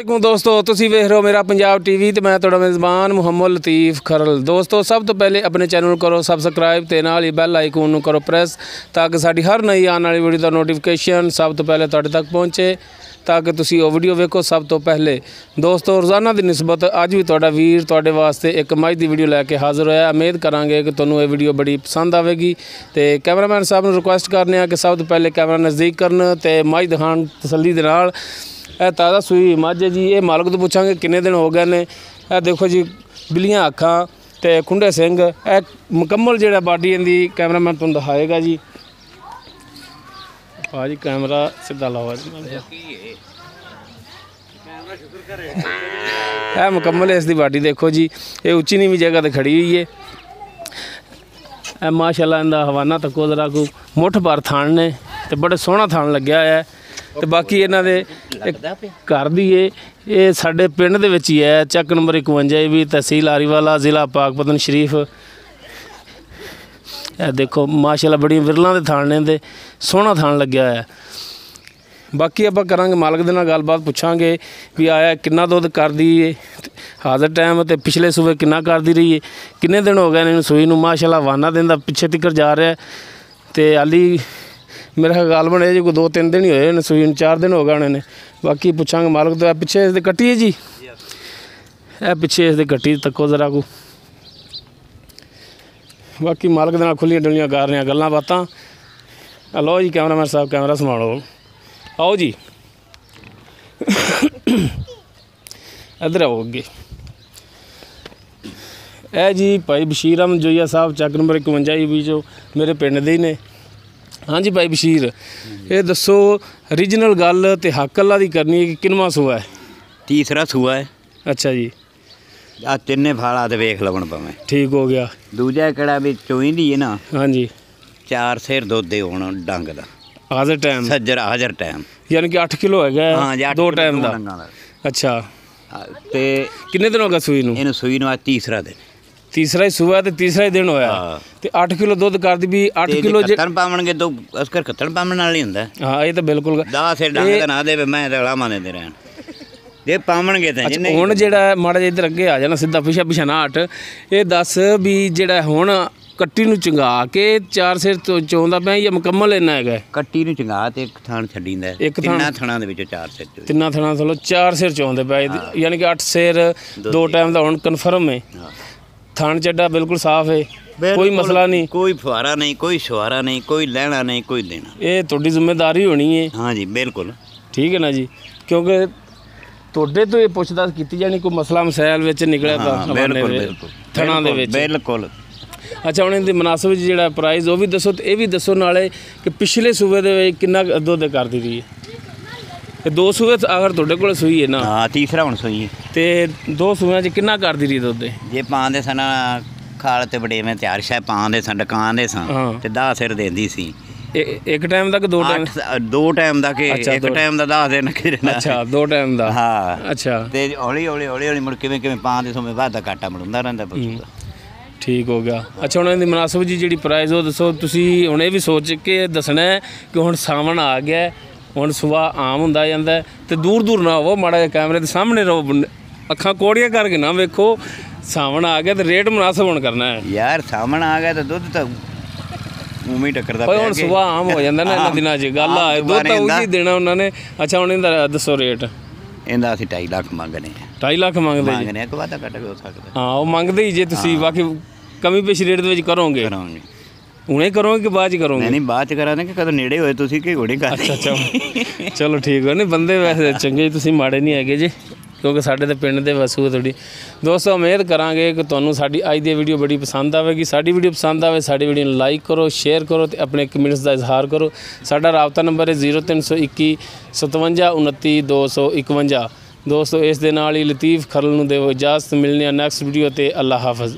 दोस्तों तुसी वेख रहे हो मेरा पंजाब टीवी तो मैं तुहाडा मेज़बान मुहम्मद लतीफ़ खरल। दोस्तों सब तो पहले अपने चैनल करो सबसक्राइब ते नाल ही बैल आइकन नूं करो प्रेस ताकि साडी हर नई आने वाली वीडियो दा नोटिफिकेशन सब तो पहले तुहाडे तक पहुँचे ताकि तुसी वो वीडियो वेखो सब तो पहले। दोस्तों रोज़ाना की निस्बत अज भी तुहाडा वीर तुहाडे वास्ते एक मझ की वीडियो लैके हाज़र होया। उम्मीद करांगे कि तुहानूं ये वीडियो बड़ी पसंद आवेगी। तो कैमरामैन साहब नूं रिक्वेस्ट करने कि सब तो पहले कैमरा नज़दीक करन ते मझ दिखाण तसल्ली दे नाल। ताज़ा सूई मझ है जी। ये मालक तो पूछांगे किन्ने दिन हो गए ने। देखो जी बिल्लियां अखां ते खुंडे सिंग मुकम्मल जिहड़ा बाडी इहदी कैमरामैन तुहानूं दिखाएगा जी। हाँ जी कैमरा सीधा लाओ है मुकम्मल है इसकी बाडी। देखो जी ये उच्ची नीवी जगह ते खड़ी हुई है। माशाल्लाह इनका हवाना तको जरा को मुठ भर थान ने ते बड़े सोहना थान लग्या है। तो बाकी इन्हां दे घर दी ये साडे पिंड दे विच ही है। चक नंबर 51 भी तहसील आरीवाला ज़िला पाकपतन शरीफ। देखो माशाल्लाह बड़ी विरलों के थान ने ते सोहना थान लग्या है। बाकी आपां करांगे मालक दे नाल गलबात पुछांगे भी आया किन्ना दुध करदी है हाज़र टाइम ते पिछले सूबे किन्ना करदी रही है किन्ने दिन हो गए इन्हूं सूई नूं। माशाल्लाह वाना दिन दा पिछे तिकर जा रहा है ते हाली मेरा ख्याल बने जी कोई 2-3 दिन ही होए ने सूई 4 दिन हो गए होने ने। बाकी पुछांगे मालक तो पिछे इसदे कट्टी है जी। ए पिछे इसदे कट्टी तको जरा को। बाकी मालक दे नाल खुलियां डुलियां कर रहे हैं गल्लां बातां। लो जी कैमरामैन साहब कैमरा संभालो आओ जी इधर आओ अगे। ए जी भाई बशीर अहमद जोइया साहब चक नंबर 51 भी जो मेरे पिंड दे ही ने। हाँ जी भाई बशीर ये दसो ओरिजिनल गल तो हक अल्लाह दी करनी है कि किनवा सूआ है? तीसरा सूआ है। अच्छा जी आ तिन्ने फाला तो वेख लवन पवें। ठीक हो गया। दूजा कड़ा भी चोई दी है ना। हाँ जी 4 सेर दुध दे होना डंग दा हाज़र टाइम सज्जर हाज़र टाइम यानी कि 8 किलो है। हाँ जी 2 टाइम दा। अच्छा ते किन्ने दिन हो गए सूई नूं? इन्हूं सूई नूं आज तीसरा दिन। तीसरा ही सूआ तो तीसरा ही दिन होया ते 8 किलो दुध कर दी भी 8 किलो कत्तन पावणगे तो अस्कर कत्तन पावण नाल ही हुंदा। हाँ ये तो बिल्कुल 10 सेर डंग दा ना देवे मैं ते लामा देंदे रहन जे पावणगे ते जिन्ने हुण जेड़ा माड़ा जिहा इधर अगे आ जाना सीधा पिछा पिछा ना हट। ये दस भी जेड़ा हुण कट्टी नूं चंगा के 4 सेर तो चोंदा पिया या मुकम्मल इन्ना हैगा? कट्टी नूं चंगा ते एक थान छड्डींदा है। तिन्ना थाना दे विचों 4 सेर चोई। तिन्ना थाना चलो 4 सेर चोंदे पिया यानी कि 8 सेर 2 टाइम दा हुण कन्फर्म है। थान चड्डा बिल्कुल साफ है कोई मसला नहीं कोई फुहारा नहीं कोई शुहारा नहीं कोई लेना नहीं कोई देना। ये तुहाडी जिम्मेदारी होनी है। हाँ जी बिल्कुल ठीक है ना जी क्योंकि तुहाडे तो ये पुछताछ कीती जानी कोई मसला मसैल विच निकलिया तां बिल्कुल बिल्कुल थाना दे विच बिल्कुल। अच्छा हुण इहदी मुनासिब जिहड़ा प्राइस वो भी दसो ते ये भी दसो नाले कि पिछले सूबे दे विच किन्ना दुध करदी रही है? 2 सूबे अगर तुहाडे कोल सूई है ना। हाँ तीसरा हुण सूई ते 2 सूबे च किन्ना करदी रही दुध? जे पांदे सन खाल ते वडेवें तैयार शायद पांदे सन डकांदे सन ते 10 सिर देंदी सी। एक टाइम तक 2 टाइम? 2 टाइम दा के एक टाइम दा 10 दिन किरना। अच्छा 2 टाइम दा। हाँ अच्छा ते हौली हौली हौली हौली मुड़ किवें पांदे सोमे वाधा घाटा मुड़दा रहिंदा पशु दा। ठीक हो गया। अच्छा हुण इहदी मुनासिब जी जिहड़ी प्राइस वो दसो तुसी हुण ये भी सोच के दसना है कि हुण सावन आ गया हुण सुबह आम हुंदा जांदा ते दूर दूर ना हो माड़ा कैमरे के सामने रहो अखां कोड़ियां करके ना वेखो। सावन आ गया तो रेट मुनासिब हुण करना है यार। सावन आ गया तो दुध तो उवें ही टक्करदा पिया हुण सुबह आम हो जांदा ना इन्हां दिनां च गल आ दुध तो उही देना उन्होंने। अच्छा हुण इहदा दसो रेट? इहदा असीं 2.5 लाख मंगने 2.5 लाख मंगदे जी। एक वाधा घाटा भी हो सकदा। हाँ वो मंगदे ही जे तुसीं बाकी कमी पेशी रेट दे विच करोगे हुणे करोगे कि बाद च करोगे? नहीं बाद च करांगे कि कदों नेड़े होए तुसीं कि घोड़ी कर। अच्छा चलो ठीक है नहीं बंदे वैसे चंगे तुसीं माड़े नहीं हैगे जी क्योंकि साडे ते पिंड दे वसू थोड़ी। दोस्तों उम्मीद करांगे कि तुहानूं साडी अज दी वीडियो बड़ी पसंद आवेगी। साडी वीडियो पसंद आवे साडी वीडियो नूं लाइक करो शेयर करो ते अपने कमेंट्स दा इजहार करो। साडा राबता नंबर है 0321 57 29 251। दोस्तों इस दे नाल ही लतीफ़ खरल नूं देवो इजाज़त। मिलने नैक्सट वीडियो ते अल्लाह हाफिज़।